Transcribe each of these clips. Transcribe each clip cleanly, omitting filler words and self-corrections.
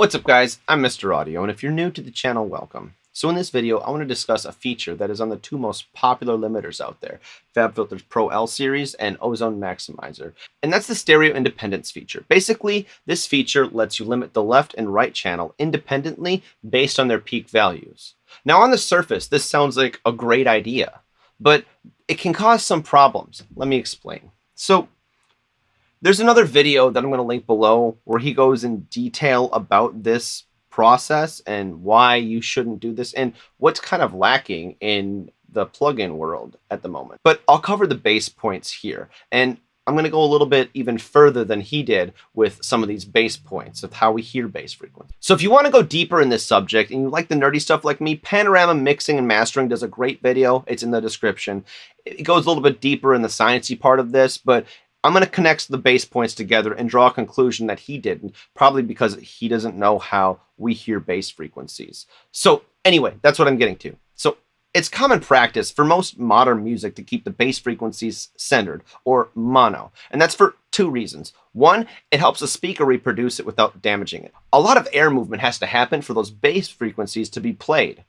What's up guys, I'm Mr. Audio, and if you're new to the channel, welcome. So in this video, I want to discuss a feature that is on the two most popular limiters out there, Fabfilter's Pro L series and Ozone Maximizer. And that's the stereo independence feature. Basically, this feature lets you limit the left and right channel independently based on their peak values. Now on the surface, this sounds like a great idea, but it can cause some problems. Let me explain. So there's another video that I'm going to link below where he goes in detail about this process and why you shouldn't do this and what's kind of lacking in the plugin world at the moment. But I'll cover the base points here, and I'm going to go a little bit even further than he did with some of these base points of how we hear bass frequency. So if you want to go deeper in this subject and you like the nerdy stuff like me, Panorama Mixing and Mastering does a great video. It's in the description. It goes a little bit deeper in the sciencey part of this, but I'm going to connect the base points together and draw a conclusion that he didn't, probably because he doesn't know how we hear bass frequencies. So anyway, that's what I'm getting to. So it's common practice for most modern music to keep the bass frequencies centered, or mono. And that's for two reasons. One, it helps the speaker reproduce it without damaging it. A lot of air movement has to happen for those bass frequencies to be played.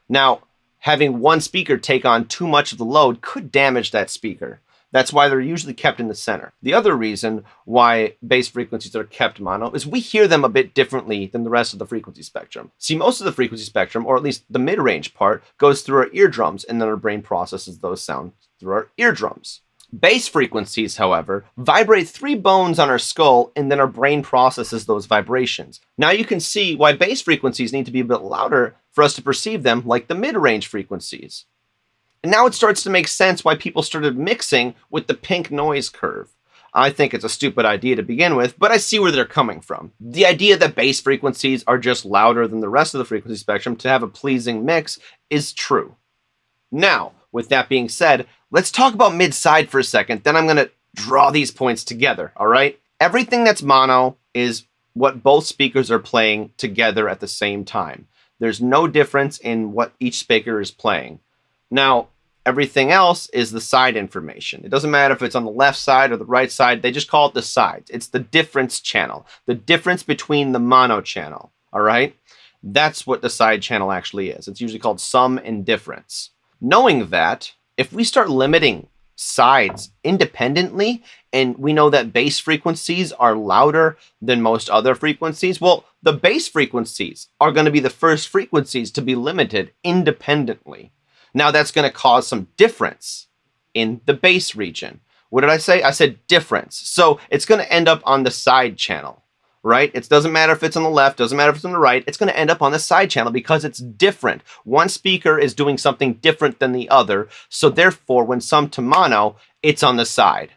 Now, having one speaker take on too much of the load could damage that speaker. That's why they're usually kept in the center. The other reason why bass frequencies are kept mono is we hear them a bit differently than the rest of the frequency spectrum. See, most of the frequency spectrum, or at least the mid-range part, goes through our eardrums, and then our brain processes those sounds through our eardrums. Bass frequencies, however, vibrate 3 bones on our skull, and then our brain processes those vibrations. Now you can see why bass frequencies need to be a bit louder for us to perceive them like the mid-range frequencies. And now it starts to make sense why people started mixing with the pink noise curve. I think it's a stupid idea to begin with, but I see where they're coming from. The idea that bass frequencies are just louder than the rest of the frequency spectrum to have a pleasing mix is true. Now, with that being said, let's talk about mid-side for a second, then I'm going to draw these points together, all right? Everything that's mono is what both speakers are playing together at the same time. There's no difference in what each speaker is playing. Now, everything else is the side information. It doesn't matter if it's on the left side or the right side. They just call it the sides. It's the difference channel, the difference between the mono channel, all right? That's what the side channel actually is. It's usually called sum and difference. Knowing that, if we start limiting sides independently, and we know that bass frequencies are louder than most other frequencies, well, the bass frequencies are going to be the first frequencies to be limited independently. Now that's going to cause some difference in the bass region. What did I say? I said difference. So it's going to end up on the side channel, right? It doesn't matter if it's on the left, doesn't matter if it's on the right. It's going to end up on the side channel because it's different. One speaker is doing something different than the other. So therefore, when summed to mono, it's on the side.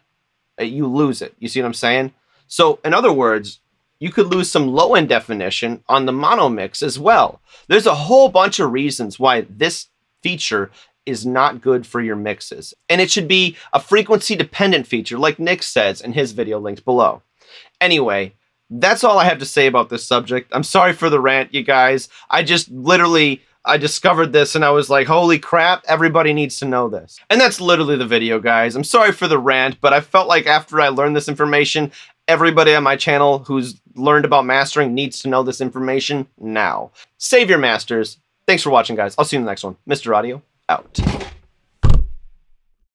You lose it. You see what I'm saying? So in other words, you could lose some low-end definition on the mono mix as well. There's a whole bunch of reasons why this feature is not good for your mixes. And it should be a frequency dependent feature like Nick says in his video linked below. Anyway, that's all I have to say about this subject. I'm sorry for the rant, you guys. I discovered this and I was like, holy crap, everybody needs to know this. And that's literally the video, guys. I'm sorry for the rant, but I felt like after I learned this information, everybody on my channel who's learned about mastering needs to know this information now. Save your masters. Thanks for watching, guys. I'll see you in the next one. Mr. Audio, out.